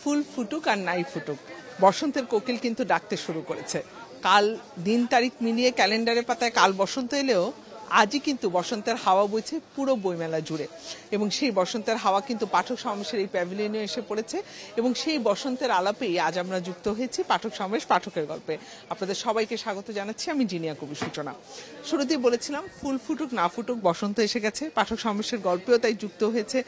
ফুল ফুটুক আর নাই ফুটুক, বসন্তের কোকিল কিন্তু ডাকতে শুরু করেছে। কাল দিন তারিখ মিলিয়ে ক্যালেন্ডারের পাতায় কাল বসন্ত এলেও আজই কিন্তু বসন্তের হাওয়া বইছে পুরো বইমেলা জুড়ে, এবং সেই বসন্তের হাওয়া কিন্তু পাঠক সমাবেশের এই প্যাভিলিয়নে এসে পড়েছে, এবং সেই বসন্তের আলাপেই আজ আমরা যুক্ত হয়েছি পাঠক সমাবেশ পাঠকের গল্পে। আপনাদের সবাইকে স্বাগত জানাচ্ছি, আমি জিনিয়া কবি সূচনা। শুরুতেই বলেছিলাম ফুল ফুটুক না ফুটুক বসন্ত এসে গেছে, পাঠক সমাবেশের গল্পেও তাই যুক্ত হয়েছে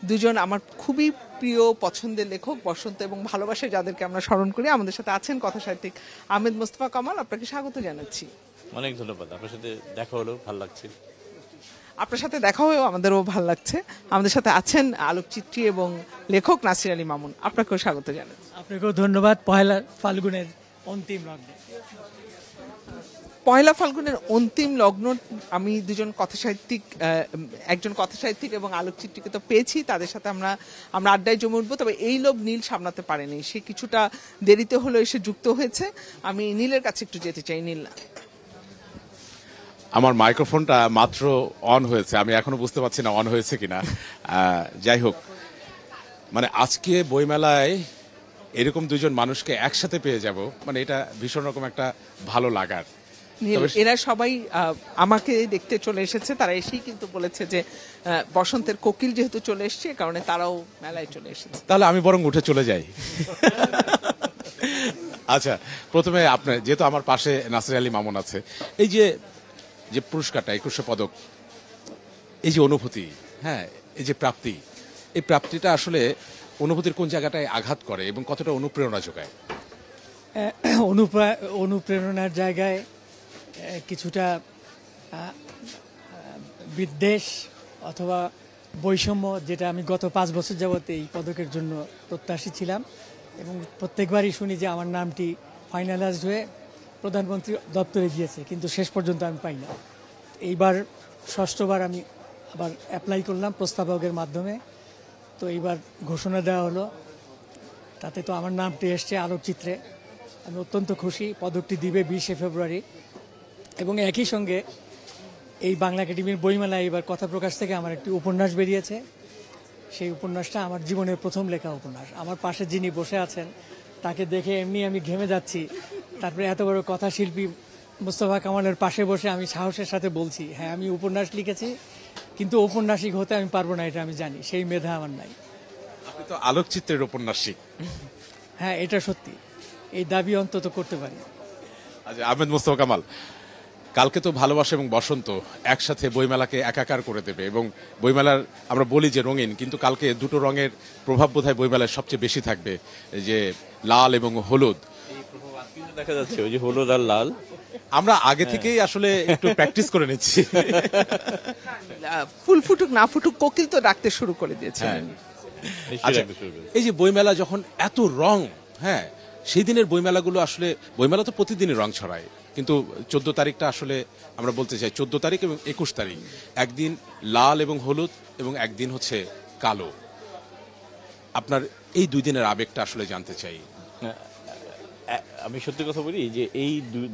দুজন আমার খুবই প্রিয় পছন্দের লেখক, বসন্ত এবং ভালোবাসায় যাদেরকে আমরা স্মরণ করি। আমাদের সাথে আছেন কথা সাহিত্যিক আহমেদ মোস্তফা কামাল, আপনাকে স্বাগত জানাচ্ছি। অনেক ধন্যবাদ, আপনার সাথে দেখা হলো, ভালো লাগছে। আপনার সাথে দেখা হয়েও আমাদেরও ভালো লাগছে। আমাদের সাথে আছেন আলোকচিত্রী এবং লেখক নাসির আলী মামুন, আপনাকেও স্বাগত জানাচ্ছি। আপনাকেও ধন্যবাদ। পয়লা ফাল্গুনের অন্তিম লগ্নে, পয়লা ফাল্গুনের অন্তিম লগ্ন আমি দুজন কথাসাহিত্যিক, একজন কথাসাহিত্যিক এবং আলোকচিত্রীকে তো পেয়েছি, তাদের সাথে আমরা আড্ডায় জমে উঠবো। তবে এই লোভ নীল সামলাতে পারেনি, সে কিছুটা দেরিতে হলো এসে যুক্ত হয়েছে। আমি নীলের কাছে একটু যেতে চাই। নীল, আমার মাইক্রোফোনটা মাত্র অন হয়েছে, আমি এখনো বুঝতে পারছি না অন হয়েছে কিনা। যাই হোক, মানে আজকে বইমেলায় এরকম দুজন মানুষকে একসাথে পেয়ে যাব, মানে এটা ভীষণ রকম একটা ভালো লাগার। এরা সবাই আমাকে দেখতে চলে এসেছে, তারা এসেই কিন্তু বলেছে যে বসন্তের কোকিল যেহেতু চলে এসছে, কারণে তারাও মেলায় চলে এসেছে। তাহলে আমি বরং উঠে চলে যাই। আচ্ছা, প্রথমে আপনার, যেহেতু আমার পাশে নাসির আলী মামুন আছে, এই যে পুরস্কারটা 21শে পদক, এই যে অনুভূতি, হ্যাঁ, এই যে প্রাপ্তি, এই প্রাপ্তিটা আসলে অনুভূতির কোন জায়গাটায় আঘাত করে এবং কতটা অনুপ্রেরণা যোগায়? অনুপ্রেরণার জায়গায় কিছুটা বিদ্বেষ অথবা বৈষম্য, যেটা আমি গত 5 বছর যাবত এই পদকের জন্য প্রত্যাশী ছিলাম, এবং প্রত্যেকবারই শুনি যে আমার নামটি ফাইনালাইজড হয়ে প্রধানমন্ত্রী দপ্তরে গিয়েছে, কিন্তু শেষ পর্যন্ত আমি পাই না। এইবার 6বার আমি আবার অ্যাপ্লাই করলাম প্রস্তাবকের মাধ্যমে, তো এইবার ঘোষণা দেওয়া হলো, তাতে তো আমার নামটি এসছে আলোকচিত্রে। আমি অত্যন্ত খুশি। পদকটি দিবে 20শে ফেব্রুয়ারি, এবং একই সঙ্গে এই বাংলা একাডেমির বইমেলায় এবার কথা প্রকাশ থেকে আমার একটি উপন্যাস বেরিয়েছে। সেই উপন্যাসটা আমার জীবনের প্রথম লেখা উপন্যাস। আমার পাশে যিনি বসে আছেন তাকে দেখে এমনি আমি ঘেমে যাচ্ছি, তারপরে এত বড় কথা শিল্পী মোস্তফা কামালের পাশে বসে আমি সাহসের সাথে বলছি, হ্যাঁ আমি উপন্যাস লিখেছি, কিন্তু ঔপন্যাসিক হতে আমি পারবো না, এটা আমি জানি, সেই মেধা আমার নাই। আপনি তো আলোকচিত্রের উপন্যাসিক। হ্যাঁ, এটা সত্যি, এই দাবি অন্তত করতে পারি। আচ্ছা, আহমেদ মোস্তফা কামাল, কালকে তো ভালোবাসা এবং বসন্ত একসাথে বইমেলাকে একাকার করে দেবে, এবং বইমেলার আমরা বলি যে রঙিন, কিন্তু কালকে দুটো রঙের প্রভাব বোধহয় বইমেলায় সবচেয়ে বেশি থাকবে, যে লাল এবং হলুদ। দেখা যাচ্ছে ওই যে হলুদ আর লাল, আমরা আগে থেকেই আসলে একটু প্র্যাকটিস করে নিচ্ছি। ফুল ফুটুক না ফুটুক কোকিল তো ডাকতে শুরু করে দিয়েছে। আচ্ছা, এই যে বইমেলা যখন এত রং, হ্যাঁ, সেই দিনের বইমেলাগুলো আসলে, বইমেলা তো প্রতিদিনই রং ছড়ায়, কিন্তু 14 তারিখটা আসলে আমরা বলতে চাই 14 তারিখ এবং 21 তারিখ একদিন লাল এবং হলুদ, এবং একদিন হচ্ছে কালো। আপনার এই 2 দিনের আবেগটা আসলে জানতে চাই। আমি সত্যি কথা বলি যে এই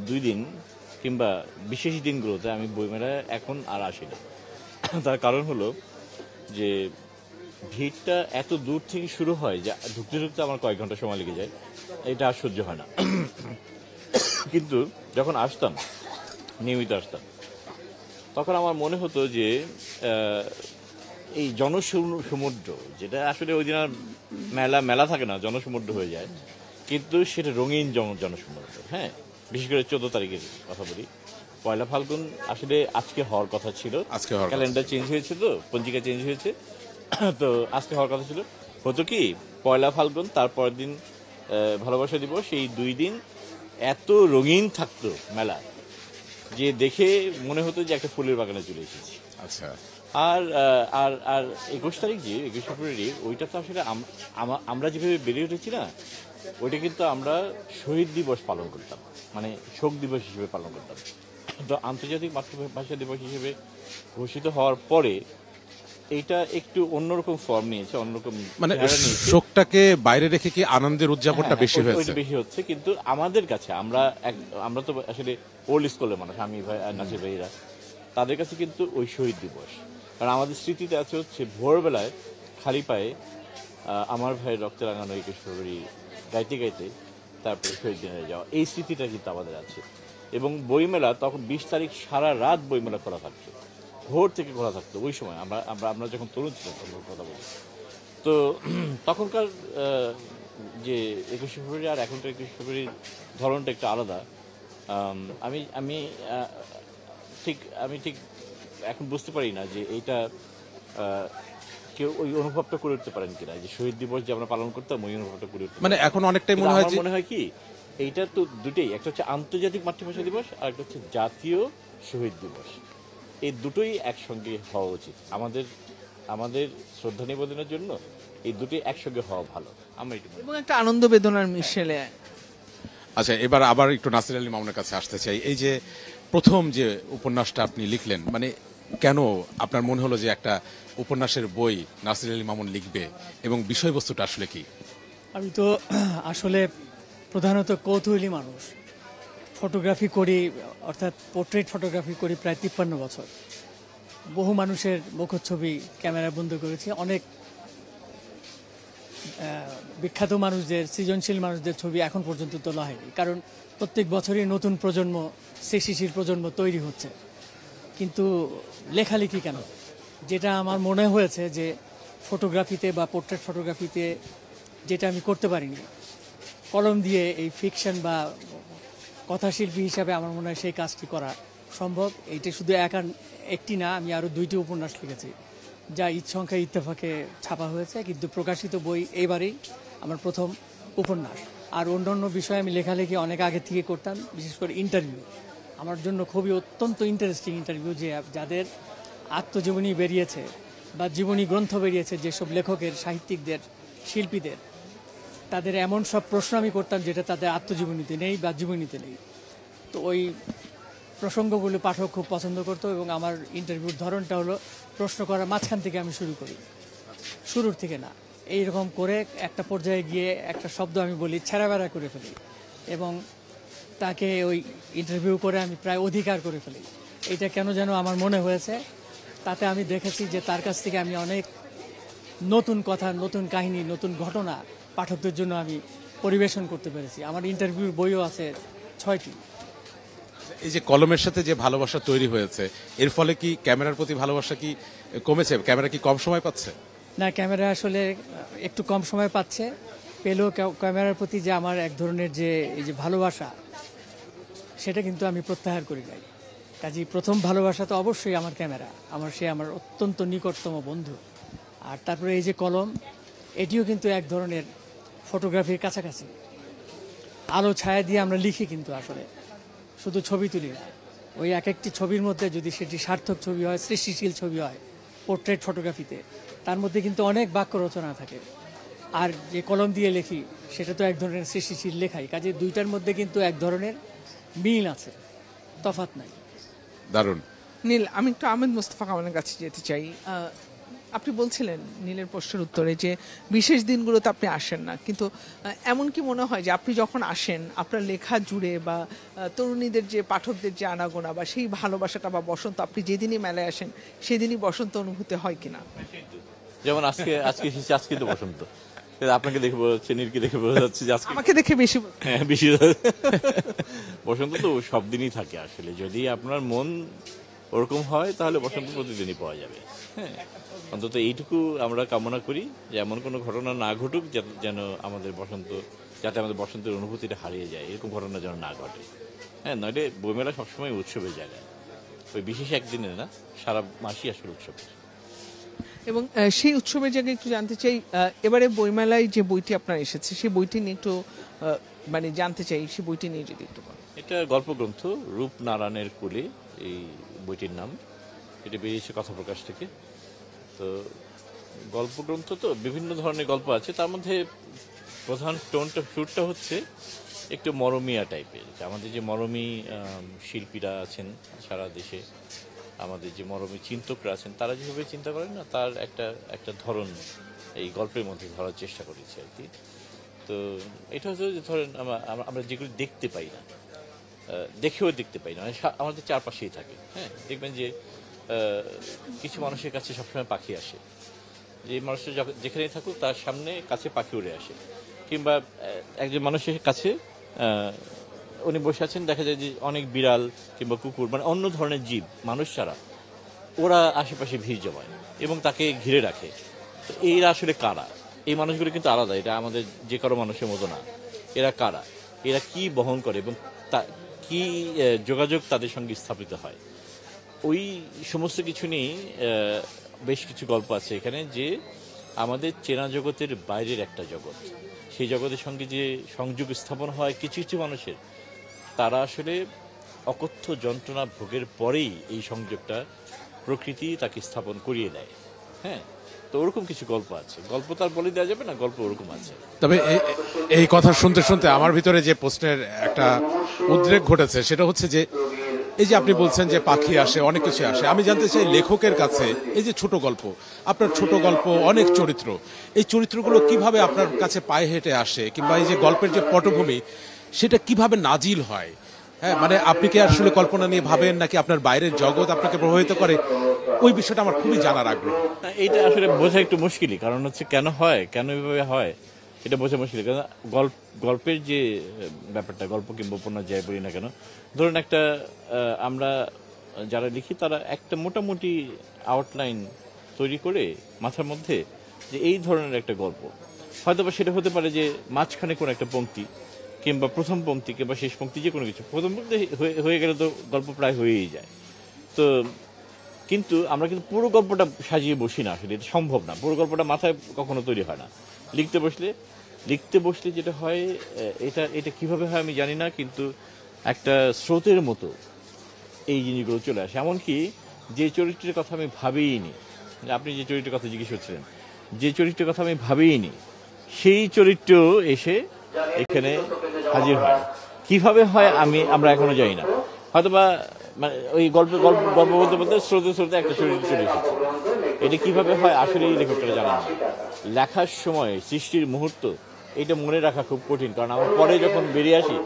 2 দিন কিংবা বিশেষ দিনগুলোতে আমি বইমেলায় এখন আর আসি না। তার কারণ হলো যে ভিড়টা এত দূর থেকে শুরু হয় যে ঢুকতে ঢুকতে আমার কয়েক ঘন্টা সময় লেগে যায়, এটা আর সহ্য হয় না। কিন্তু যখন আসতাম, নিয়মিত আসতাম, তখন আমার মনে হতো যে এই জনসমুদ্র, যেটা আসলে ওই দিন আর মেলা থাকে না, জনসমুদ্র হয়ে যায়, কিন্তু সেটা রঙিন জনসমুদ্র। হ্যাঁ, বিশেষ করে 14 তারিখের কথা বলি, পয়লা ফাল্গুন আসলে আজকে হওয়ার কথা ছিল, ক্যালেন্ডার চেঞ্জ হয়েছে, তো পঞ্জিকা চেঞ্জ হয়েছে, তো আজকে হওয়ার কথা ছিল। হতো কি, পয়লা ফাল্গুন, তারপরের দিন ভালোবাসা দিবস, সেই 2 দিন এত রঙিন থাকতো মেলা যে দেখে মনে হতো যে একটা ফুলের বাগানে চলে এসেছি। আচ্ছা, আর আর আর 21 তারিখ, যে 21 ফেব্রুয়ারি, ওইটা তো আসলে আমরা যেভাবে বেড়ে উঠেছি না, ওইটা কিন্তু আমরা শহীদ দিবস পালন করতাম, মানে শোক দিবস হিসেবে পালন করতাম। তো আন্তর্জাতিক মাতৃভাষা দিবস হিসেবে ঘোষিত হওয়ার পরে এইটা একটু অন্যরকম ফর্ম নিয়েছে, অন্যরকম, মানে শোকটাকে বাইরে রেখে কি আনন্দের উদযাপনটা বেশি হচ্ছে। কিন্তু আমাদের কাছে, আমরা তো আসলে ওল্ড স্কুলের মানুষ, আমি ভাই নাসির ভাইরা, তাদের কাছে কিন্তু ওই শহীদ দিবস, কারণ আমাদের স্মৃতিতে আছে হচ্ছে ভোরবেলায় খালি পায়ে আমার ভাইয়ের রক্তে রাঙানো 21 ফেব্রুয়ারি গাইতে গাইতে তারপরে শহীদ দিনে যাওয়া, এই স্মৃতিটা কিন্তু আমাদের আছে। এবং বইমেলা তখন 20 তারিখ সারা রাত বইমেলা খোলা থাকতো, ভোর থেকে খোলা থাকতো। ওই সময় আমরা যখন তরুণ ছিলাম তখন কথা বলি। তো তখনকার যে 21 ফেব্রুয়ারি আর এখনকার 21 ফেব্রুয়ারির ধরনটা একটু আলাদা। আমি আমি আমি ঠিক এখন বুঝতে পারি না যে এইটা কেউ ওই অনুভবটা করে উঠতে পারেন কিনা, যে শহীদ দিবস যে আমরা পালন করতাম ওই অনুভবটা করে উঠতে মানে এখন অনেকটাই মনে হয় যে মনে হয় কি এইটা তো দুটোই, একটা হচ্ছে আন্তর্জাতিক মাতৃভাষা দিবস আর একটা হচ্ছে জাতীয় শহীদ দিবস। এই দুটোই একসঙ্গে হওয়া উচিত আমাদের শ্রদ্ধা নিবেদনের জন্য। এই দুটোই একসঙ্গে হওয়া ভালো আমরা এটা এবং একটা আনন্দ বেদনার মিশেলে। আচ্ছা, এবার আবার একটু নাসির আলী মামুনের কাছে আসতে চাই। এই যে প্রথম যে উপন্যাসটা আপনি লিখলেন, মানে কেন আপনার মনে হলো যে একটা উপন্যাসের বই নাসির আলী মামুন লিখবে এবং বিষয়বস্তুটা আসলে কি? আমি তো আসলে প্রধানত কৌতূহলী মানুষ। ফটোগ্রাফি করি, অর্থাৎ পোর্ট্রেট ফটোগ্রাফি করি প্রায় 53 বছর। বহু মানুষের মুখচ্ছবি ক্যামেরা বন্ধ করেছি, অনেক বিখ্যাত মানুষদের, সৃজনশীল মানুষদের ছবি এখন পর্যন্ত তোলা হয়নি, কারণ প্রত্যেক বছরই নতুন প্রজন্ম, সৃষ্টিশীল প্রজন্ম তৈরি হচ্ছে। কিন্তু লেখালেখি কেন? যেটা আমার মনে হয়েছে যে ফটোগ্রাফিতে বা পোর্ট্রেট ফটোগ্রাফিতে যেটা আমি করতে পারিনি, কলম দিয়ে এই ফিকশন বা কথাশিল্পী হিসাবে আমার মনে হয় সেই কাজটি করা সম্ভব। এইটা শুধু একটি না, আমি আরও 2টি উপন্যাস লিখেছি যা ঈদ সংখ্যা ইত্তেফাকে ছাপা হয়েছে, কিন্তু প্রকাশিত বই এইবারই আমার প্রথম উপন্যাস। আর অন্যান্য বিষয়ে আমি লেখালেখি অনেক আগে থেকে করতাম, বিশেষ করে ইন্টারভিউ আমার জন্য খুবই অত্যন্ত ইন্টারেস্টিং ইন্টারভিউ। যে যাদের আত্মজীবনী বেরিয়েছে বা জীবনী গ্রন্থ বেরিয়েছে, যেসব লেখকের, সাহিত্যিকদের, শিল্পীদের, তাদের এমন সব প্রশ্ন আমি করতাম যেটা তাদের আত্মজীবনীতে নেই বা জীবনীতে নেই। তো ওই প্রসঙ্গগুলো পাঠক খুব পছন্দ করতো এবং আমার ইন্টারভিউর ধরনটা হলো প্রশ্ন করার মাঝখান থেকে আমি শুরু করি, শুরুর থেকে না। এইরকম করে একটা পর্যায়ে গিয়ে একটা শব্দ আমি বলি, ছেঁড়াবেড়া করে ফেলি এবং তাকে ওই ইন্টারভিউ করে আমি প্রায় অধিকার করে ফেলি। এইটা কেন যেন আমার মনে হয়েছে, তাতে আমি দেখেছি যে তার কাছ থেকে আমি অনেক নতুন কথা, নতুন কাহিনী, নতুন ঘটনা পাঠকদের জন্য আমি পরিবেশন করতে পেরেছি। আমার ইন্টারভিউর বইও আছে 6টি। এই যে কলমের সাথে যে ভালোবাসা তৈরি হয়েছে, এর ফলে কি ক্যামেরার প্রতি ভালোবাসা কি কমেছে? ক্যামেরা কি কম সময় পাচ্ছে? না, ক্যামেরা আসলে একটু কম সময় পাচ্ছে, পেলেও ক্যামেরার প্রতি যে আমার এক ধরনের যে এই যে ভালোবাসা, সেটা কিন্তু আমি প্রত্যাহার করি নাই। কাজেই প্রথম ভালোবাসা তো অবশ্যই আমার ক্যামেরা, সে আমার অত্যন্ত নিকটতম বন্ধু। আর তারপরে এই যে কলম, এটিও কিন্তু এক ধরনের ফটোগ্রাফির কাছাকাছি। আলো ছায়া দিয়ে আমরা লিখি, কিন্তু আসলে শুধু ছবি তুলি না। ওই এক একটি ছবির মধ্যে যদি সেটি সার্থক ছবি হয়, সৃষ্টিশীল ছবি হয় পোর্ট্রেট ফটোগ্রাফিতে, তার মধ্যে কিন্তু অনেক বাক্য রচনা থাকে। আর যে কলম দিয়ে লিখি সেটা তো এক ধরনের সৃষ্টিশীল লেখাই। কাজে দুইটার মধ্যে কিন্তু এক ধরনের মিল আছে, তফাৎ নাই। দারুণ। নীল, আমি একটু আহমেদ মোস্তফা কামালের কাছে যেতে চাই। আপনি বলছিলেন নীলের প্রশ্নের উত্তরে যে বিশেষ দিনগুলোতে আপনি আসেন না, কিন্তু এমন কি মনে হয় যে আপনি যখন আসেন আপনার লেখা জুড়ে বা তরুণীদের যে পাঠকদের যে আনাগোনা বা সেই ভালোবাসাটা বা বসন্ত, আপনি যেদিনই মেলায় আসেন সেদিনই বসন্ত অনুভূতি হয় কিনা? যেমন আজকে আজকে তো বসন্ত, আপনাকে দেখে বোঝা যাচ্ছে, নীলকে দেখে বোঝা যাচ্ছে যে আজকে আমাকে দেখে বেশি বেশি বসন্ত তো সব দিনই থাকে আসলে। যদি আপনার মন ওরকম হয় তাহলে বসন্ত প্রতিদিনই পাওয়া যাবে। হ্যাঁ, অন্তত এইটুকু আমরা কামনা করি যে এমন কোনো ঘটনা না ঘটুক যেন আমাদের বসন্তের অনুভূতিটা হারিয়ে যায়, এরকম ঘটনা যেন না ঘটে। হ্যাঁ, নইলে বইমেলা সবসময় উৎসবের জায়গা, ওই বিশেষ একদিনে না, সারা মাসই আসলে উৎসবের। এবং সেই উৎসবের জায়গায় একটু জানতে চাই, এবারে বইমেলায় যে বইটি আপনার এসেছে সেই বইটি নিয়ে একটু মানে জানতে চাই, সেই বইটি নিয়ে যদি একটু বলেন। এটা গল্পগ্রন্থ, রূপনারায়ণের কোলে এই বইটির নাম। এটা বেরিয়েছে কথা প্রকাশ থেকে। তো গল্পগ্রন্থ তো বিভিন্ন ধরনের গল্প আছে, তার মধ্যে প্রধান শুটটা হচ্ছে একটু মরমিয়া টাইপের। আমাদের যে মরমী শিল্পীরা আছেন সারা দেশে, আমাদের যে মরমী চিন্তকরা আছেন, তারা যেভাবে চিন্তা করেন না, তার একটা ধরন এই গল্পের মধ্যে ধরার চেষ্টা করেছি আর কি। তো এটা হচ্ছে যে ধরেন আমরা যেগুলো দেখতে পাই না, দেখেও দেখতে পাই না, আমাদের চারপাশেই থাকে। হ্যাঁ, দেখবেন যে কিছু মানুষের কাছে সবসময় পাখি আসে, যে মানুষটা যেখানেই থাকুক তার সামনে কাছে পাখি উড়ে আসে, কিংবা একজন মানুষের কাছে উনি বসে আছেন, দেখা যায় যে অনেক বিড়াল কিংবা কুকুর, মানে অন্য ধরনের জীব মানুষ ছাড়া ওরা আশেপাশে ভিড় জমায় এবং তাকে ঘিরে রাখে। তো এরা আসলে কারা? এই মানুষগুলো কিন্তু আলাদা, এটা আমাদের যে কারো মানুষের মতো না। এরা কারা, এরা কি বহন করে এবং কি যোগাযোগ তাদের সঙ্গে স্থাপিত হয়, ওই সমস্ত কিছু নিয়ে বেশ কিছু গল্প আছে এখানে, যে আমাদের চেনা জগতের বাইরের একটা জগৎ, সেই জগতের সঙ্গে যে সংযোগ স্থাপন হয় কিছু কিছু মানুষের, তারা আসলে অকথ্য যন্ত্রণা ভোগের পরেই এই সংযোগটা প্রকৃতি তাকে স্থাপন করিয়ে দেয়। হ্যাঁ, তো ওরকম কিছু গল্প আছে, গল্প তার বলে দেওয়া যাবে না, গল্প ওরকম আছে। তবে এই কথা শুনতে শুনতে আমার ভিতরে যে প্রশ্নের একটা উদ্রেক ঘটেছে সেটা হচ্ছে যে এই যে আপনি বলছেন যে পাখি আসে, অনেক কিছু আসে, আমি জানতে চাই লেখকের কাছে এই যে ছোট গল্প, আপনার ছোট গল্প অনেক চরিত্র, এই চরিত্রগুলো কিভাবে আপনার কাছে পায়ে হেঁটে আসে, কিংবা এই যে গল্পের যে পটভূমি সেটা কিভাবে নাজিল হয়? হ্যাঁ, মানে আপনি কি আসলে কল্পনা নিয়ে ভাবেন নাকি আপনার বাইরের জগৎ আপনাকে প্রভাবিত করে? ওই বিষয়টা আমার খুবই জানার আগ্রহ। এইটা আসলে বোঝা একটু মুশকিলই, কারণ হচ্ছে কেন হয়, কেন এভাবে হয় এটা বোঝা মুশকিল। কারণ গল্পের যে ব্যাপারটা, গল্প কিংবা উপন্যাস যাই বলি না কেন, ধরুন একটা আমরা যারা লিখি তারা একটা মোটামুটি আউটলাইন তৈরি করে মাথার মধ্যে যে এই ধরনের একটা গল্প, হয়তো বা সেটা হতে পারে যে মাঝখানে কোনো একটা পংক্তি কিংবা প্রথম পংক্তি কিংবা শেষ পংক্তি, যে কোনো কিছু প্রথম পংক্তি হয়ে গেলে তো গল্প প্রায় হয়েই যায়। তো কিন্তু আমরা কিন্তু পুরো গল্পটা সাজিয়ে বসি না, আসলে এটা সম্ভব না, পুরো গল্পটা মাথায় কখনো তৈরি হয় না। লিখতে বসলে যেটা হয়, এটা কিভাবে হয় আমি জানি না, কিন্তু একটা স্রোতের মতো এই জিনিসগুলো চলে আসে। এমনকি যে চরিত্রের কথা আমি ভাবিইনি, আপনি যে চরিত্রের কথা জিজ্ঞেস করছিলেন, যে চরিত্রের কথা আমি ভাবিইনি সেই চরিত্র এসে এখানে হাজির হয়। কিভাবে হয় আমরা এখনো জানি না, হয়তোবা মানে ওই গল্প বলতে বলতে স্রোতে একটা চরিত্র চলে এসেছে। এটা কিভাবে হয় আসলে এই লেখকরা জানেন না। লেখার সময় সৃষ্টির মুহূর্ত এটা মনে রাখা খুব কঠিন, কারণ আমরা পরে যখন বেরিয়ে আসি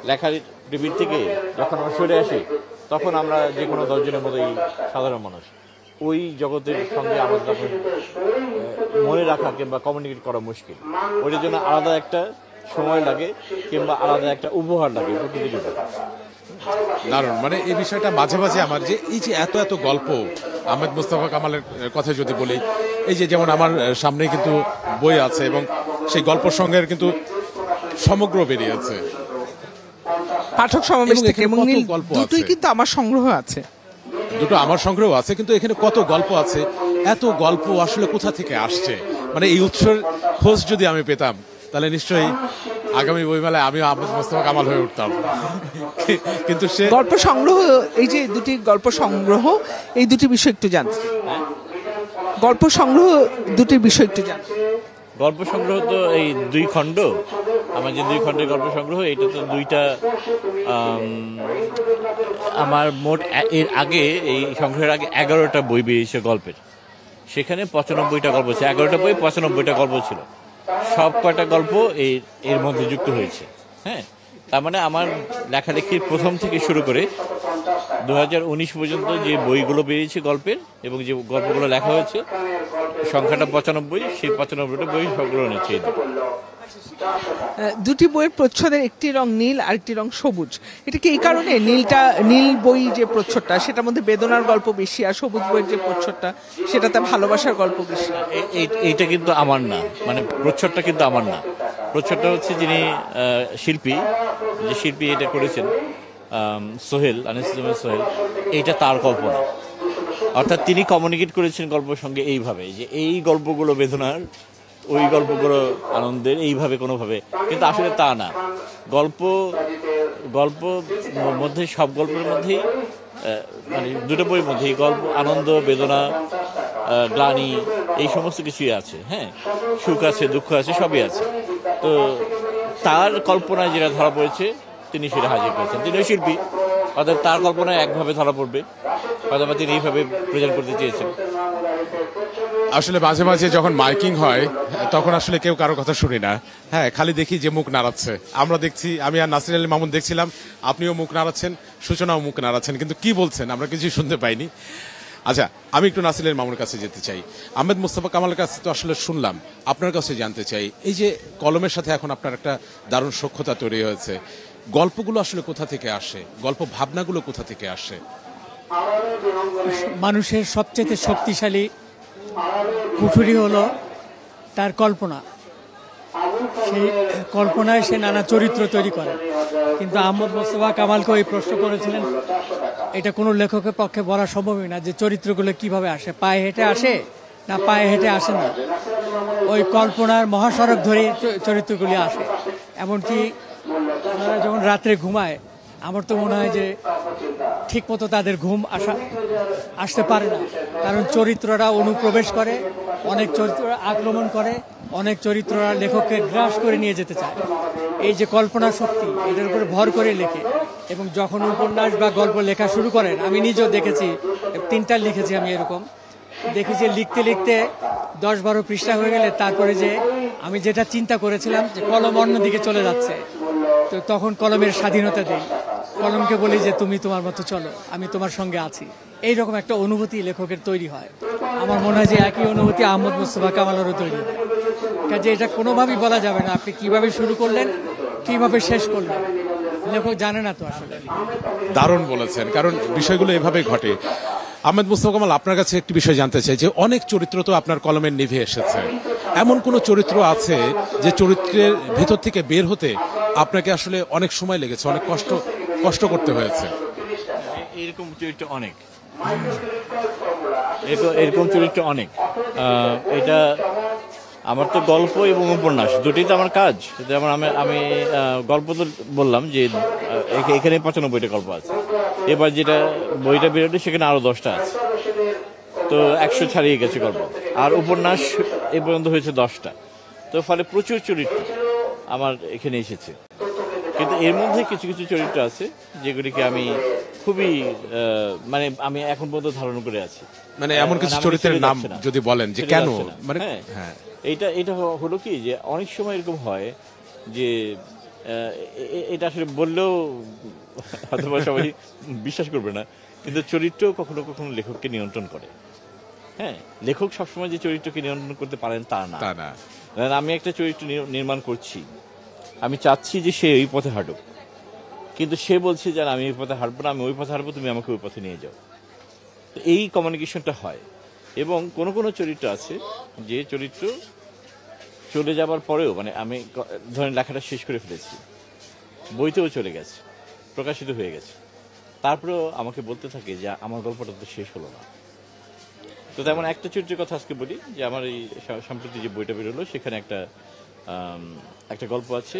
লেখার টেবিল থেকে, যখন আমরা সরে আসি, তখন আমরা যে কোনো 10 জনের মতোই সাধারণ মানুষ। ওই জগতের সঙ্গে আমাদের তখন মনে রাখা কিংবা কমিউনিকেট করা মুশকিল। ওইটার জন্য আলাদা একটা সময় লাগে কিংবা আলাদা একটা উপহার লাগে প্রকৃতির উপর। দারুণ, মানে এই বিষয়টা মাঝে মাঝে আমার যে এই যে এত এত গল্প, আহমেদ মোস্তফা কামালের কথা যদি বলি, এই যে যেমন আমার সামনে কিন্তু বই আছে এবং সেই গল্প সংগ্রহের কিন্তু সমগ্র বেরিয়েছে পাঠক সমাবেশ থেকে, এবং নীল গল্প দুটোই আছে, কিন্তু আমার সংগ্রহ আছে, দুটো আমার সংগ্রহ আছে, কিন্তু এখানে কত গল্প আছে, এত গল্প আসলে কোথা থেকে আসছে? মানে এই উৎসের খোঁজ যদি আমি পেতাম তাহলে নিশ্চয়ই আগামী বইমেলায় আমিও আহমেদ মোস্তফা কামাল হয়ে উঠতাম। কিন্তু সে গল্প সংগ্রহ, এই যে দুটি গল্প সংগ্রহ, এই দুটি বিষয় একটু জানতে, গল্প সংগ্রহ দুটির বিষয় একটু জানতে। গল্প সংগ্রহ তো এই 2 খণ্ড, আমার যে 2 খণ্ডের গল্প সংগ্রহ, এটা তো 2টা, আমার মোট এর আগে এই সংগ্রহের আগে 11টা বই বেরিয়েছে গল্পের, সেখানে 95টা গল্প ছিল, 11টা বই 95টা গল্প ছিল, সব কয়টা গল্প এর মধ্যে যুক্ত হয়েছে। হ্যাঁ, তার মানে আমার লেখালেখির প্রথম থেকে শুরু করে 2019 পর্যন্ত যে বইগুলো বেরিয়েছে গল্পের এবং যে গল্পগুলো লেখা হয়েছে, সংখ্যাটা 95, সেই 95টা বই সংগ্রহ নিচ্ছে। দুটি বইয়ের প্রচ্ছদের একটি রং নীল আর একটি রং সবুজ, এটা কি এই কারণে নীল বই যে প্রচ্ছদটা সেটার মধ্যে বেদনার গল্প বেশি, আর সবুজ বইয়ের যে প্রচ্ছদটা সেটাতে ভালোবাসার গল্প বেশি? এইটা কিন্তু আমার না, মানে প্রচ্ছদটা কিন্তু আমার না, প্রচ্ছদটা হচ্ছে যিনি শিল্পী এটা করেছেন, সোহেল, আনিসুজ্জামান সোহেল, এইটা তার কল্পনা। অর্থাৎ তিনি কমিউনিকেট করেছেন গল্পের সঙ্গে এইভাবে যে এই গল্পগুলো বেদনার, ওই গল্পগুলো আনন্দের, এইভাবে কোনোভাবে, কিন্তু আসলে তা না। গল্প মধ্যে, সব গল্পের মধ্যেই, মানে দুটো বইয়ের মধ্যেই গল্প, আনন্দ, বেদনা, গ্লানি, এই সমস্ত কিছুই আছে। হ্যাঁ, সুখ আছে, দুঃখ আছে, সবই আছে। তো তার কল্পনায় যেটা ধরা পড়েছে তিনি সেটা হাজির করেছেন। তিনিও শিল্পী, অর্থাৎ তার কল্পনায় একভাবে ধরা পড়বে, অথবা তিনি এইভাবে প্রেজেন্ট করতে চেয়েছেন। আসলে মাঝে মাঝে যখন মাইকিং হয় তখন আসলে কেউ কারো কথা শুনি না, হ্যাঁ, খালি দেখি যে মুখ নাড়াচ্ছে। আমরা দেখছি, আমি আর নাসির আলী মামুন দেখছিলাম, আপনিও মুখ নাড়াচ্ছেন, সূচনাও মুখ নাড়াচ্ছেন, কিন্তু কি বলছেন আমরা কিছুই শুনতে পাইনি। আচ্ছা, আমি একটু নাসিলের মামুর কাছে যেতে চাই। আহমেদ মোস্তফা কামালের কাছে তো আসলে শুনলাম, আপনার কাছে জানতে চাই, এই যে কলমের সাথে এখন আপনার একটা দারুণ সখ্যতা তৈরি হয়েছে, গল্পগুলো আসলে কোথা থেকে আসে, গল্প ভাবনাগুলো কোথা থেকে আসে? মানুষের সবচেয়ে শক্তিশালী কুঠুরি হলো তার কল্পনা। সেই কল্পনায় সে নানা চরিত্র তৈরি করে। কিন্তু আহমদ মোস্তফা কামালকে এই প্রশ্ন করেছিলেন, এটা কোনো লেখকের পক্ষে বলা সম্ভবই না যে চরিত্রগুলো কিভাবে আসে, পায়ে হেঁটে আসে না পায়ে হেঁটে আসে না, ওই কল্পনার মহাসড়ক ধরে চরিত্রগুলি আসে। এমনকি ওনারা যখন রাত্রে ঘুমায়, আমার তো মনে হয় যে ঠিক মতো তাদের ঘুম আসতে পারে না, কারণ চরিত্ররা অনুপ্রবেশ করে, অনেক চরিত্ররা আক্রমণ করে, অনেক চরিত্ররা লেখককে গ্রাস করে নিয়ে যেতে চায়। এই যে কল্পনা শক্তি, এটার উপরে ভর করে লেখে। এবং যখন উপন্যাস বা গল্প লেখা শুরু করেন, আমি নিজেও দেখেছি, 3টা লিখেছি আমি, এরকম দেখেছি লিখতে লিখতে 10-12 পৃষ্ঠা হয়ে গেলে তারপরে যে আমি যেটা চিন্তা করেছিলাম যে কলম অন্যদিকে চলে যাচ্ছে, তো তখন কলমের স্বাধীনতা দেই, কলমকে বলি যে তুমি তোমার মতো চলো, আমি তোমার সঙ্গে আছি। এইরকম একটা অনুভূতি লেখকের তৈরি হয়। আমার মনে হয় যে একই অনুভূতি আহমদ মোস্তফা কামালেরও তৈরি হয়। কাজে এটা কোনোভাবেই বলা যাবে না আপনি কিভাবে শুরু করলেন, কিভাবে শেষ করলেন, লেখক জানে না তো আসলে। দারুণ বলেছেন, কারণ বিষয়গুলো এভাবে ঘটে। আহমেদ মোস্তফা কামাল, আপনার কাছে একটি বিষয় জানতে চাই যে অনেক চরিত্র তো আপনার কলমের নিভে এসেছে, এমন কোন চরিত্র আছে যে চরিত্রের ভেতর থেকে বের হতে আপনাকে আসলে অনেক সময় লেগেছে, অনেক কষ্ট করতে হয়েছে? এরকম চরিত্র অনেক, এরকম চরিত্র অনেক। এটা আমার তো গল্প এবং উপন্যাস দুটোই তো আমার কাজ। যেমন আমি গল্প তো বললাম যে এখানে 95টা গল্প আছে, এবার যেটা বইটা বেরোলে সেখানে আরো 10টা আছে, তো 100 ছাড়িয়ে গেছে গল্প। আর উপন্যাস এ পর্যন্ত হয়েছে 10টা, তো ফলে প্রচুর চরিত্র আমার এখানে এসেছে। কিন্তু এর মধ্যে কিছু কিছু চরিত্র আছে যেগুলিকে আমি খুবই মানে আমি এখন পর্যন্ত ধারণ করে আছি। মানে এমন কিছু চরিত্রের নাম যদি বলেন যে কেন, মানে হ্যাঁ, এটা হলো কি যে অনেক সময় এরকম হয় যে এটা আসলে বললেও হয়তো সবাই বিশ্বাস করবে না, কিন্তু চরিত্র কখনো কখনো লেখককে নিয়ন্ত্রণ করে। হ্যাঁ, লেখক সবসময় যে চরিত্রকে নিয়ন্ত্রণ করতে পারেন তা না। আমি একটা চরিত্র নির্মাণ করছি, আমি চাচ্ছি যে সে এই পথে হাঁটুক, কিন্তু সে বলছে যে আমি এই পথে হাঁটবো না, আমি ওই পথে হাঁটবো, তুমি আমাকে ওই পথে নিয়ে যাও। তো এই কমিউনিকেশনটা হয়। এবং কোনো কোনো চরিত্র আছে যে চরিত্র চলে যাবার পরেও, মানে আমি ধরেন লেখাটা শেষ করে ফেলেছি, বইতেও চলে গেছে, প্রকাশিত হয়ে গেছে, তারপরেও আমাকে বলতে থাকে যে আমার গল্পটা তো শেষ হলো না। তো তেমন একটা চরিত্রের কথা আজকে বলি, যে আমার এই সম্প্রতি যে বইটা বেরোলো সেখানে একটা গল্প আছে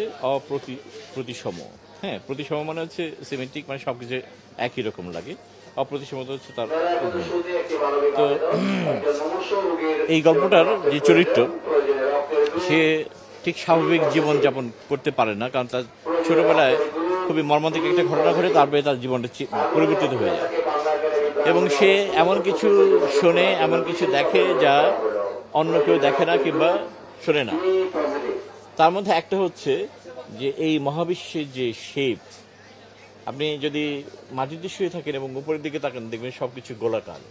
প্রতিসম। হ্যাঁ, প্রতিসম মানে হচ্ছে সিমেন্টিক, মানে সবকিছু একই রকম লাগে। অপ্রতিসম হচ্ছে তার। তো এই গল্পটার যে চরিত্র, সে ঠিক স্বাভাবিক জীবনযাপন করতে পারে না, কারণ তার ছোটবেলায় খুবই মর্মান্তিক একটা ঘটনা ঘটে, তারপরে তার জীবনটা পরিবর্তিত হয়ে যায়। এবং সে এমন কিছু শোনে, এমন কিছু দেখে যা অন্য কেউ দেখে না কিংবা শোনে না। তার মধ্যে একটা হচ্ছে যে এই মহাবিশ্বের যে শেপ, আপনি যদি মাটিতে শুয়ে থাকেন এবং উপরের দিকে তাকান, দেখবেন সবকিছু গোলাকার।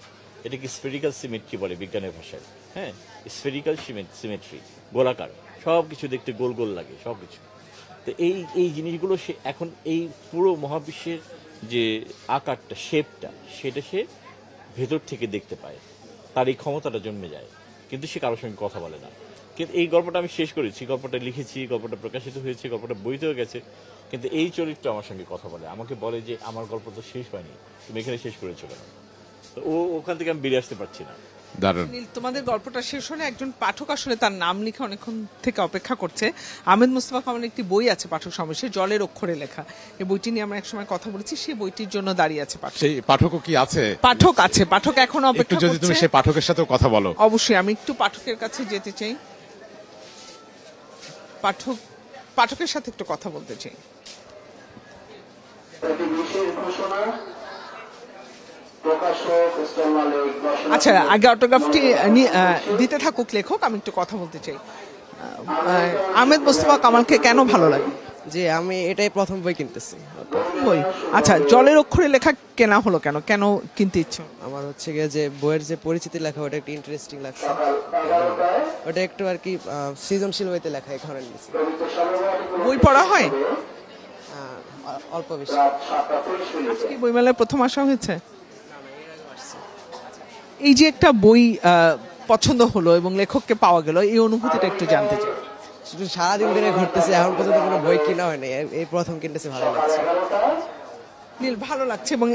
এটাকে স্ফেরিক্যাল সিমেট্রি বলে বিজ্ঞানের ভাষায়। হ্যাঁ, স্ফেরিক্যাল সিমেট্রি, গোলাকার, সবকিছু দেখতে গোল গোল লাগে সবকিছু। তো এই জিনিসগুলো সে এখন এই পুরো মহাবিশ্বের যে আকারটা, শেপটা, সেটা সে ভেতর থেকে দেখতে পায়, তার এই ক্ষমতাটা জন্মে যায়, কিন্তু সে কারোর সঙ্গে কথা বলে না। কিন্তু এই গল্পটা আমি শেষ করেছি, গল্পটা লিখেছি, গল্পটা প্রকাশিত হয়েছে, গল্পটা বইতেও গেছে, কিন্তু এই চরিত্র আমার সঙ্গে কথা বলে, আমাকে বলে যে আমার গল্প তো শেষ হয়নি, তুমি এখানে শেষ করেছো কেন? তো ওখান থেকে আমি বেরিয়ে আসতে পারছি না। তোমাদের গল্পটা শেষ হলে একজন পাঠক আসলে তার নাম লিখে অনেকক্ষণ থেকে অপেক্ষা করছে। আহমেদ মোস্তফা কামালের একটি বই আছে পাঠক সমাবেশে, জলের অক্ষরে লেখা। এই বইটি নিয়ে আমরা একসময় কথা বলেছি, সেই বইটির জন্য দাঁড়িয়ে আছে পাঠক। সেই পাঠকও কি আছে? পাঠক আছে, পাঠক এখন অপেক্ষা করছে। যদি তুমি সেই পাঠকের সাথেও কথা বলো। অবশ্যই, আমি একটু পাঠকের কাছে যেতে চাই, পাঠকের সাথে একটু কথা বলতে চাই। আচ্ছা, আগে অটোগ্রাফটি দিতে থাকুক লেখক, আমি একটু কথা বলতে চাই। আহমেদ মোস্তফা কামালকে কেন ভালো লাগে? যে আমি এটাই প্রথম বই কিনতেছি। বই। আচ্ছা, জলের অক্ষরে লেখা কেনা হলো কেন, কেন কিনতে ইচ্ছে হলো? আমার হচ্ছে গিয়ে যে বইয়ের যে পরিচিতি লেখা ওটা একটু ইন্টারেস্টিং লাগছে, ওটা একটু আর কি সৃজনশীল হইতে লেখা এই কারণে নিয়েছি। বই পড়া হয়? অল্প বেশি। আজকে বইমেলায় প্রথম আসা হয়েছে? এই যে একটা বই পছন্দ হলো এবং লেখককে পাওয়া গেল, এই অনুভূতিটা একটু জানতে চাই। শুধু সারাদিন ধরে ঘুরতেছে, এখন পর্যন্ত কোনো বই কিনা হয়নি, এই প্রথম কিনতেছে, ভালো লাগছে। নীল, ভালো লাগছে এবং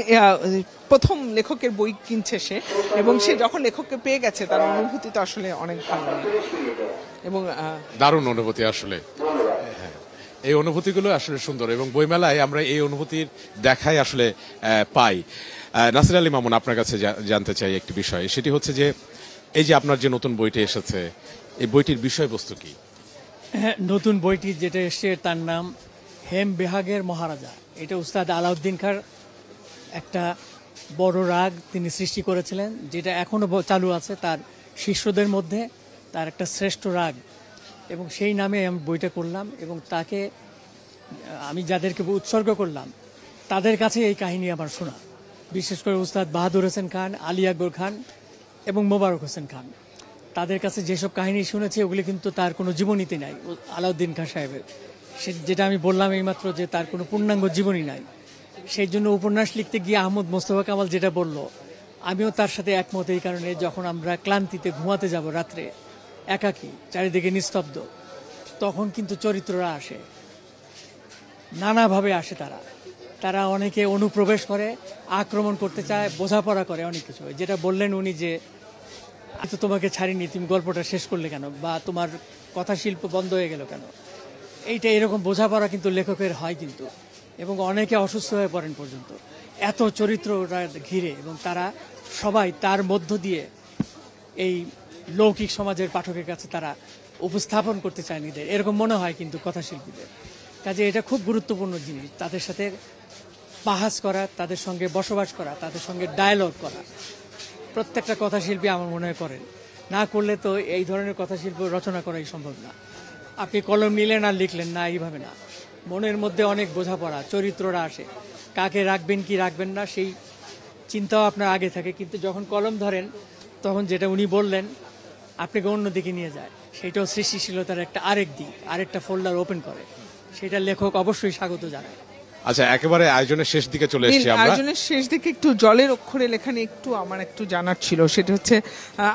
প্রথম লেখকের বই কিনছে সে, এবং সে যখন লেখককে পেয়ে গেছে তার অনুভূতি তো আসলে অনেক ভালো এবং দারুণ অনুভূতি আসলে। হ্যাঁ, এই অনুভূতিগুলো আসলে সুন্দর এবং বইমেলায় আমরা এই অনুভূতির দেখাই আসলে পাই। নাসির আলী মামুন, আপনার কাছে জানতে চাই একটি বিষয়, সেটি হচ্ছে যে এই যে আপনার যে নতুন বইটি এসেছে, এই বইটির বিষয়বস্তু কি? নতুন বইটি যেটা এসছে তার নাম হেম বেহাগের মহারাজা। এটা উস্তাদ আলাউদ্দিন খাঁর একটা বড় রাগ তিনি সৃষ্টি করেছিলেন, যেটা এখনো চালু আছে তার শিষ্যদের মধ্যে, তার একটা শ্রেষ্ঠ রাগ, এবং সেই নামে আমি বইটা করলাম এবং তাকে আমি যাদেরকে উৎসর্গ করলাম তাদের কাছে এই কাহিনী আমার শোনা, বিশেষ করে উস্তাদ বাহাদুর হোসেন খান, আলী আকবর খান এবং মোবারক হোসেন খান। তাদের কাছে যেসব কাহিনী শুনেছি ওগুলি কিন্তু তার কোনো জীবনীতে নাই আলাউদ্দিন খাঁ সাহেবের। যেটা আমি বললাম এইমাত্র যে তার কোনো পূর্ণাঙ্গ জীবনী নাই। সেই জন্য উপন্যাস লিখতে গিয়ে আহমদ মোস্তফা কামাল যেটা বলল, আমিও তার সাথে একমত। এই কারণে যখন আমরা ক্লান্তিতে ঘুমাতে যাব রাত্রে, একাকী, চারিদিকে নিস্তব্ধ, তখন কিন্তু চরিত্ররা আসে, নানাভাবে আসে। তারা অনেকে অনুপ্রবেশ করে, আক্রমণ করতে চায়, বোঝাপড়া করে, অনেক কিছু। যেটা বললেন উনি যে আমি তো তোমাকে ছাড়িনি, তুমি গল্পটা শেষ করলে কেন, বা তোমার কথা শিল্প বন্ধ হয়ে গেল কেন, এইটা এরকম বোঝাপড়া কিন্তু লেখকের হয় কিন্তু, এবং অনেকে অসুস্থ হয়ে পড়েন পর্যন্ত এত চরিত্ররা ঘিরে, এবং তারা সবাই তার মধ্য দিয়ে এই লৌকিক সমাজের পাঠকের কাছে তারা উপস্থাপন করতে চায় নিজেদের, এরকম মনে হয় কিন্তু কথাশিল্পীদের কাজে। এটা খুব গুরুত্বপূর্ণ জিনিস, তাদের সাথে বাহাস করা, তাদের সঙ্গে বসবাস করা, তাদের সঙ্গে ডায়ালগ করা। প্রত্যেকটা কথাশিল্পী আমার মনে হয় করেন, না করলে তো এই ধরনের কথাশিল্প রচনা করাই সম্ভব না। আপনি কলম নিলেন আর লিখলেন না, এইভাবে না। মনের মধ্যে অনেক বোঝাপড়া, চরিত্ররা আসে, কাকে রাখবেন কি রাখবেন না সেই চিন্তাও আপনার আগে থাকে, কিন্তু যখন কলম ধরেন তখন যেটা উনি বললেন আপনাকে অন্যদিকে নিয়ে যায়, সেটাও সৃষ্টিশীলতার একটা আরেক দিক, আরেকটা ফোল্ডার ওপেন করে, সেটা লেখক অবশ্যই স্বাগত জানায়। আচ্ছা, একেবারে আয়োজনের শেষ দিকে চলে এসেছি আমরা। আয়োজনের শেষ দিকে একটু জলের অক্ষরে লেখা নিয়ে আমার একটু জানার ছিল, সেটা হচ্ছে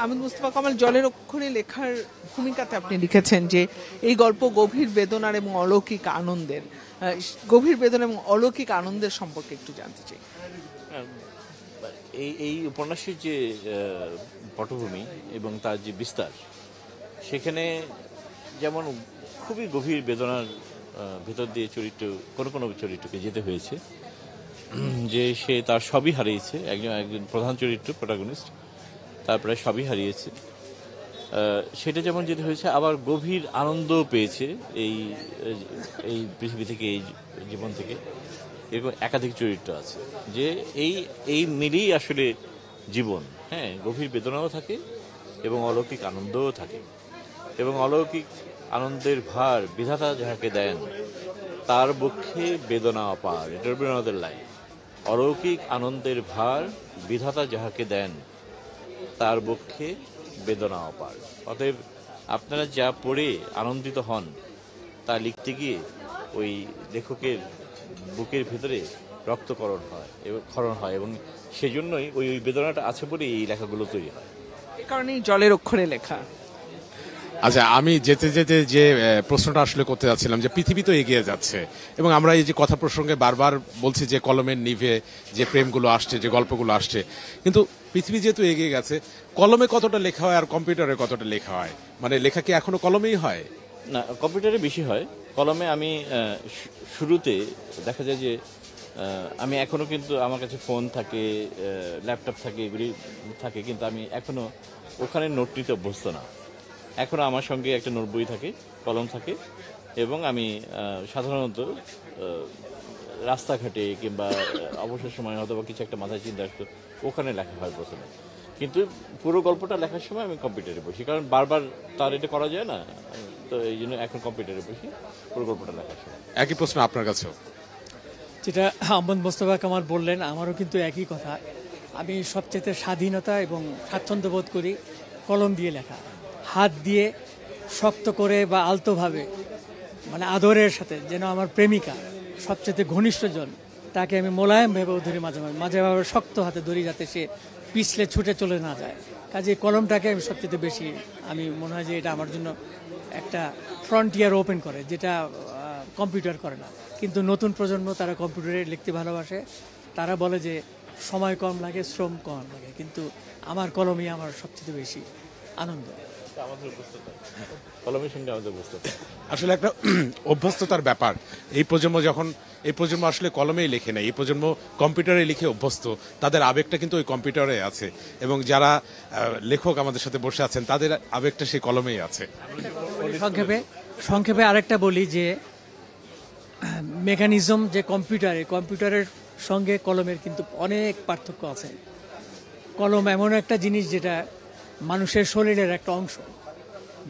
আহমদ মুস্তফা কামাল, জলের অক্ষরে লেখার ভূমিকাতে আপনি লিখেছেন যে এই গল্প গভীর বেদনার এবং অলৌকিক আনন্দের, গভীর বেদনা এবং অলৌকিক আনন্দের সম্পর্কে একটু জানতে চাই। এই উপন্যাসের যে পটভূমি এবং তার যে বিস্তার, সেখানে যেমন খুবই গভীর বেদনার ভেতর দিয়ে কোনো কোনো চরিত্রকে যেতে হয়েছে, যে সে তার সবই হারিয়েছে, একজন প্রধান চরিত্র, প্রোটাগনিস্ট, তারপরে সবই হারিয়েছে, সেটা যেমন যেতে হয়েছে, আবার গভীর আনন্দও পেয়েছে এই পৃথিবী থেকে, এই জীবন থেকে। এরকম একাধিক চরিত্র আছে যে এই মিলেই আসলে জীবন। হ্যাঁ, গভীর বেদনাও থাকে এবং অলৌকিক আনন্দও থাকে, এবং অলৌকিক আনন্দের ভার বিধাতা যাহাকে দেন তার পক্ষে বেদনা অপার। এটা রবীন্দ্রনাথের লাইন। অলৌকিক আনন্দের ভার বিধাতা যাহাকে দেন তার পক্ষে বেদনা অপার। অতএব আপনারা যা পড়ে আনন্দিত হন তা লিখতে গিয়ে ওই লেখকের বুকের ভিতরে রক্তকরণ হয় এবং ক্ষরণ হয়, এবং সেজন্যই ওই বেদনাটা আছে বলেই এই লেখাগুলো তৈরি হয়। এই কারণেই জলের অক্ষরে লেখা। আচ্ছা, আমি যেতে যেতে যে প্রশ্নটা আসলে করতে যাচ্ছিলাম, যে পৃথিবী তো এগিয়ে যাচ্ছে এবং আমরা এই যে কথা প্রসঙ্গে বারবার বলছি যে কলমের নিভে যে প্রেমগুলো আসছে, যে গল্পগুলো আসছে, কিন্তু পৃথিবী যেহেতু এগিয়ে গেছে, কলমে কতটা লেখা হয় আর কম্পিউটারে কতটা লেখা হয়? মানে লেখা কি এখনো কলমেই হয়? না, কম্পিউটারে বেশি হয়। কলমে আমি শুরুতে দেখা যায় যে আমি এখনো কিন্তু আমার কাছে ফোন থাকে, ল্যাপটপ থাকে, এগুলি থাকে, কিন্তু আমি এখনো ওখানে নোট নিতে অভ্যস্ত না। এখনো আমার সঙ্গে একটা নোট বই থাকে, কলম থাকে, এবং আমি সাধারণত রাস্তাঘাটে কিংবা অবসর সময় হয়তো বা কিছু একটা মাথায় চিন্তা আসতো, ওখানে লেখা হয় প্রথমে। কিন্তু পুরো গল্পটা লেখার সময় আমি কম্পিউটারে বসি, কারণ বারবার তার এটা করা যায় না, তো এই জন্য এখন কম্পিউটারে বসি পুরো গল্পটা লেখার সময়। একই প্রশ্ন আপনার কাছেও। যেটা আহমদ মোস্তফা কামাল বললেন, আমারও কিন্তু একই কথা। আমি সবচেয়ে স্বাধীনতা এবং স্বাচ্ছন্দ্য বোধ করি কলম দিয়ে লেখা, হাত দিয়ে শক্ত করে বা আলতোভাবে, মানে আদরের সাথে, যেন আমার প্রেমিকা সবচেয়ে ঘনিষ্ঠজন তাকে আমি মোলায়েম ভেবে ধরি, মাঝে মাঝে মাঝে ভাবে শক্ত হাতে ধরি, যাতে সে পিছলে ছুটে চলে না যায়। কাজে কলমটাকে আমি সবচেয়ে বেশি, আমি মনে হয় যে এটা আমার জন্য একটা ফ্রন্টিয়ার ওপেন করে, যেটা কম্পিউটার করে না। কিন্তু নতুন প্রজন্ম তারা কম্পিউটারে লিখতে ভালোবাসে, তারা বলে যে সময় কম লাগে, শ্রম কম লাগে, কিন্তু আমার কলমই আমার সবচেয়ে বেশি আনন্দ। কলমের সঙ্গে আমাদের অভ্যস্ততা আসলে একটা অভ্যস্ততার ব্যাপার। এই প্রজন্ম আসলে কলমেই লেখে না, এই প্রজন্ম কম্পিউটারে লিখে অভ্যস্ত। তাদের আবেগটা কিন্তু ওই কম্পিউটারে আছে, এবং যারা লেখক আমাদের সাথে বসে আছেন তাদের আবেগটা সেই কলমেই আছে। সংক্ষেপে আরেকটা বলি যে মেকানিজম যে কম্পিউটারের সঙ্গে কলমের কিন্তু অনেক পার্থক্য আছে। কলম এমন একটা জিনিস যেটা মানুষের শরীরের একটা অংশ,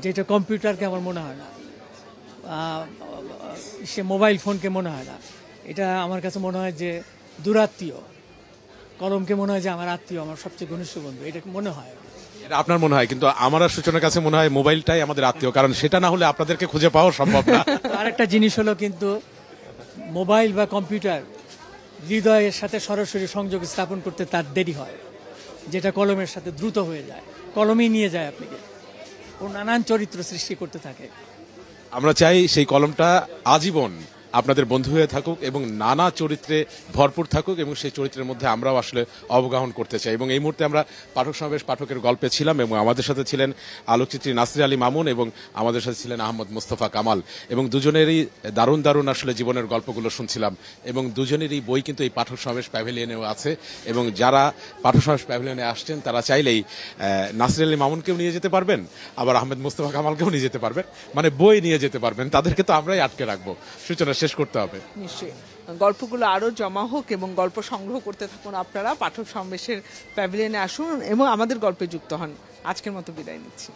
যেটা কম্পিউটারকে আমার মনে হয় না, সে মোবাইল ফোনকে মনে হয় না। এটা আমার কাছে মনে হয় যে দূরাত্মীয়, কলমকে মনে হয় যে আমার আত্মীয়, আমার সবচেয়ে ঘনিষ্ঠ বন্ধু, এটা মনে হয়। এটা আপনার মনে হয়, কিন্তু আমার আর সূচনার কাছে মনে হয় মোবাইলটাই আমাদের আত্মীয়, কারণ সেটা না হলে আপনাদেরকে খুঁজে পাওয়া সম্ভব না। আরেকটা জিনিস হলো, কিন্তু মোবাইল বা কম্পিউটার হৃদয়ের সাথে সরাসরি সংযোগ স্থাপন করতে তার দেরি হয়, যেটা কলমের সাথে দ্রুত হয়ে যায়। কলমই নিয়ে যায় আপনাকে, ও নানান চরিত্র সৃষ্টি করতে থাকে। আমরা চাই সেই কলমটা আজীবন আপনাদের বন্ধু হয়ে থাকুক এবং নানা চরিত্রে ভরপুর থাকুক, এবং সেই চরিত্রের মধ্যে আমরাও আসলে অবগাহন করতে চাই। এবং এই মুহূর্তে আমরা পাঠক সমাবেশ পাঠকের গল্পে ছিলাম, এবং আমাদের সাথে ছিলেন আলোকচিত্রী নাসরিন আলী মামুন, এবং আমাদের সাথে ছিলেন আহমদ মোস্তফা কামাল, এবং দুজনেরই দারুণ দারুণ আসলে জীবনের গল্পগুলো শুনছিলাম। এবং দুজনেরই বই কিন্তু এই পাঠক সমাবেশ প্যাভিলিয়নেও আছে, এবং যারা পাঠক সমাবেশ প্যাভিলিয়নে আসছেন তারা চাইলেই নাসরিন আলী মামুনকেও নিয়ে যেতে পারবেন, আবার আহমেদ মোস্তফা কামালকেও নিয়ে যেতে পারবেন, মানে বই নিয়ে যেতে পারবেন। তাদেরকে তো আমরাই আটকে রাখবো, সূচনা শেষ করতে হবে। নিশ্চয়ই গল্পগুলো আরো জমা হোক এবং গল্প সংগ্রহ করতে থাকুন আপনারা। পাঠক সমাবেশের প্যাভিলিয়নে আসুন এবং আমাদের গল্পে যুক্ত হন। আজকের মতো বিদায় নিচ্ছি।